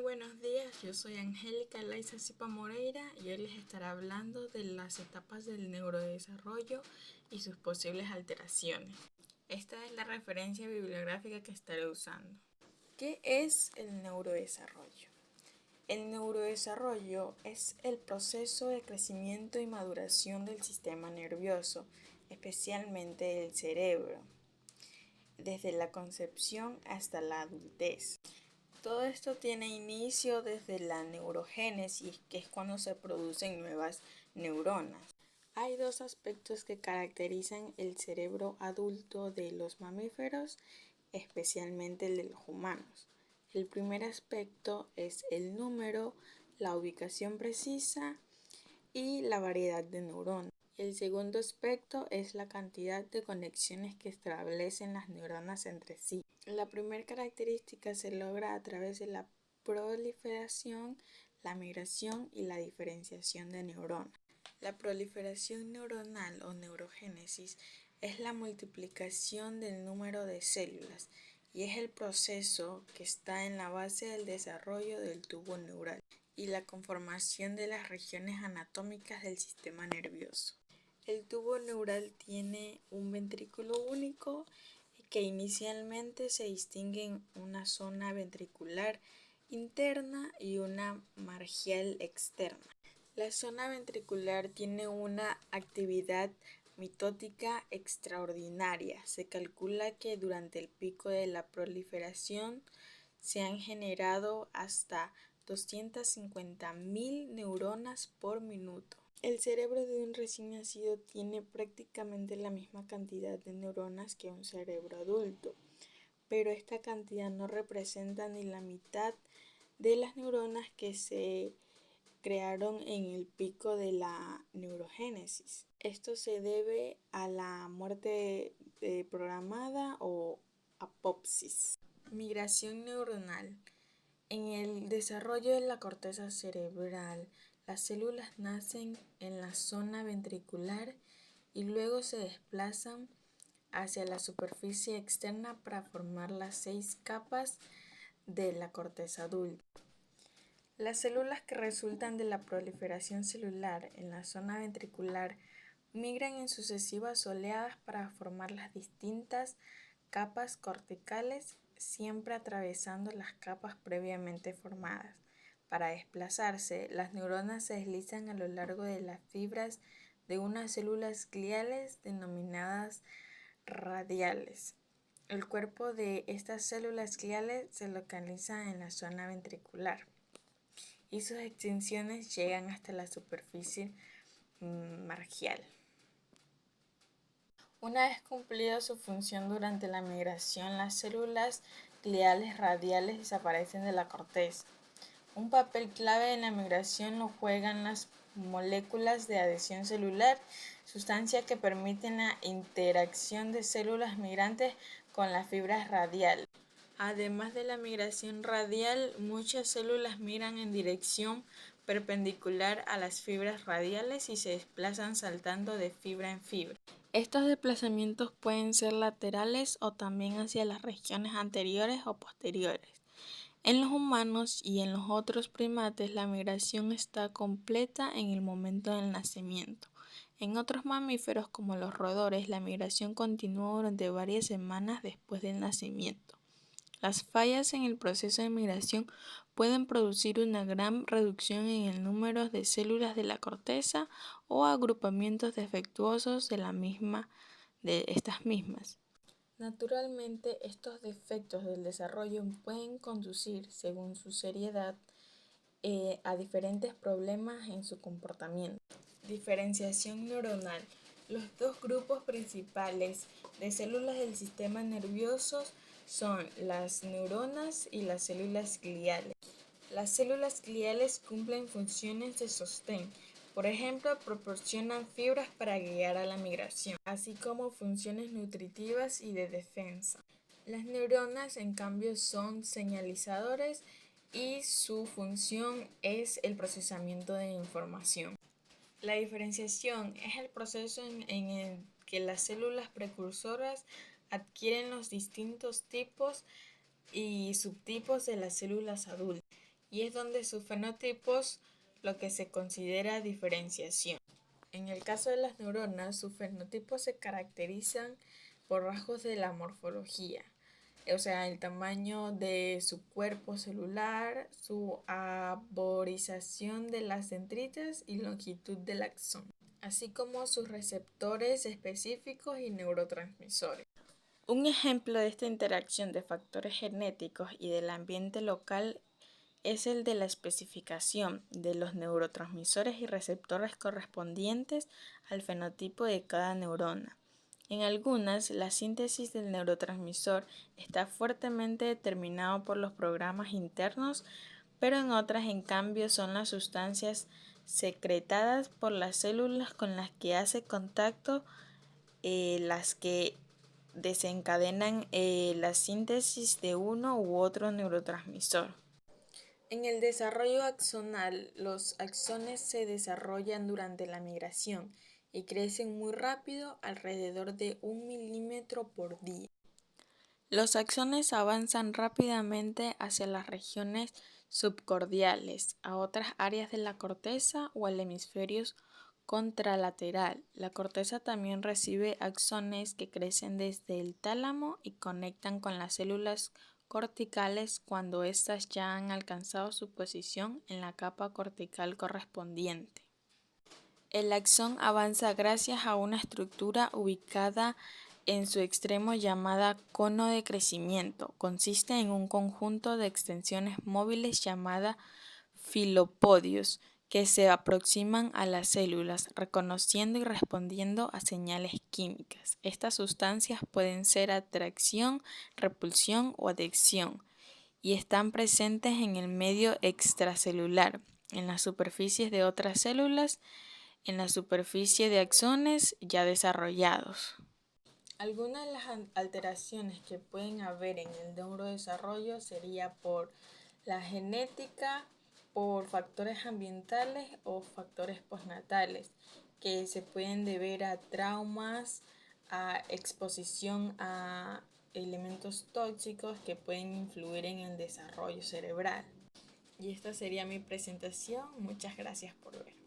buenos días, yo soy Angélica Elaiza Zipa Moreira y hoy les estaré hablando de las etapas del neurodesarrollo y sus posibles alteraciones. Esta es la referencia bibliográfica que estaré usando. ¿Qué es el neurodesarrollo? El neurodesarrollo es el proceso de crecimiento y maduración del sistema nervioso, especialmente del cerebro, desde la concepción hasta la adultez. Todo esto tiene inicio desde la neurogénesis, que es cuando se producen nuevas neuronas. Hay dos aspectos que caracterizan el cerebro adulto de los mamíferos, especialmente el de los humanos. El primer aspecto es el número, la ubicación precisa y la variedad de neuronas. El segundo aspecto es la cantidad de conexiones que establecen las neuronas entre sí. La primera característica se logra a través de la proliferación, la migración y la diferenciación de neuronas. La proliferación neuronal o neurogénesis es la multiplicación del número de células y es el proceso que está en la base del desarrollo del tubo neural y la conformación de las regiones anatómicas del sistema nervioso. El tubo neural tiene un ventrículo único que inicialmente se distingue en una zona ventricular interna y una margial externa. La zona ventricular tiene una actividad mitótica extraordinaria. Se calcula que durante el pico de la proliferación se han generado hasta 250.000 neuronas por minuto. El cerebro de un recién nacido tiene prácticamente la misma cantidad de neuronas que un cerebro adulto, pero esta cantidad no representa ni la mitad de las neuronas que se crearon en el pico de la neurogénesis. Esto se debe a la muerte programada o apopsis. Migración neuronal. En el desarrollo de la corteza cerebral, las células nacen en la zona ventricular y luego se desplazan hacia la superficie externa para formar las 6 capas de la corteza adulta. Las células que resultan de la proliferación celular en la zona ventricular migran en sucesivas oleadas para formar las distintas capas corticales, siempre atravesando las capas previamente formadas. Para desplazarse, las neuronas se deslizan a lo largo de las fibras de unas células gliales denominadas radiales. El cuerpo de estas células gliales se localiza en la zona ventricular y sus extensiones llegan hasta la superficie margial. Una vez cumplida su función durante la migración, las células gliales radiales desaparecen de la corteza. Un papel clave en la migración lo juegan las moléculas de adhesión celular, sustancias que permiten la interacción de células migrantes con las fibras radiales. Además de la migración radial, muchas células migran en dirección perpendicular a las fibras radiales y se desplazan saltando de fibra en fibra. Estos desplazamientos pueden ser laterales o también hacia las regiones anteriores o posteriores. En los humanos y en los otros primates, la migración está completa en el momento del nacimiento. En otros mamíferos, como los roedores, la migración continúa durante varias semanas después del nacimiento. Las fallas en el proceso de migración pueden producir una gran reducción en el número de células de la corteza o agrupamientos defectuosos de estas mismas. Naturalmente, estos defectos del desarrollo pueden conducir, según su seriedad, a diferentes problemas en su comportamiento. Diferenciación neuronal. Los dos grupos principales de células del sistema nervioso son las neuronas y las células gliales. Las células gliales cumplen funciones de sostén. Por ejemplo, proporcionan fibras para guiar a la migración, así como funciones nutritivas y de defensa. Las neuronas, en cambio, son señalizadores y su función es el procesamiento de información. La diferenciación es el proceso en el que las células precursoras adquieren los distintos tipos y subtipos de las células adultas y es donde sus fenotipos lo que se considera diferenciación. En el caso de las neuronas, sus fenotipos se caracterizan por rasgos de la morfología, o sea, el tamaño de su cuerpo celular, su arborización de las dendritas y longitud del axón, así como sus receptores específicos y neurotransmisores. Un ejemplo de esta interacción de factores genéticos y del ambiente local es el de la especificación de los neurotransmisores y receptores correspondientes al fenotipo de cada neurona. En algunas, la síntesis del neurotransmisor está fuertemente determinado por los programas internos, pero en otras, en cambio, son las sustancias secretadas por las células con las que hace contacto las que desencadenan la síntesis de uno u otro neurotransmisor. En el desarrollo axonal, los axones se desarrollan durante la migración y crecen muy rápido, alrededor de 1 milímetro por día. Los axones avanzan rápidamente hacia las regiones subcordiales, a otras áreas de la corteza o al hemisferio contralateral. La corteza también recibe axones que crecen desde el tálamo y conectan con las células corticales cuando éstas ya han alcanzado su posición en la capa cortical correspondiente. El axón avanza gracias a una estructura ubicada en su extremo llamada cono de crecimiento. Consiste en un conjunto de extensiones móviles llamadas filopodios que se aproximan a las células, reconociendo y respondiendo a señales químicas. Estas sustancias pueden ser atracción, repulsión o adhesión y están presentes en el medio extracelular, en las superficies de otras células, en la superficie de axones ya desarrollados. Algunas de las alteraciones que pueden haber en el neurodesarrollo sería por la genética, por factores ambientales o factores postnatales, que se pueden deber a traumas, a exposición a elementos tóxicos que pueden influir en el desarrollo cerebral. Y esta sería mi presentación. Muchas gracias por ver.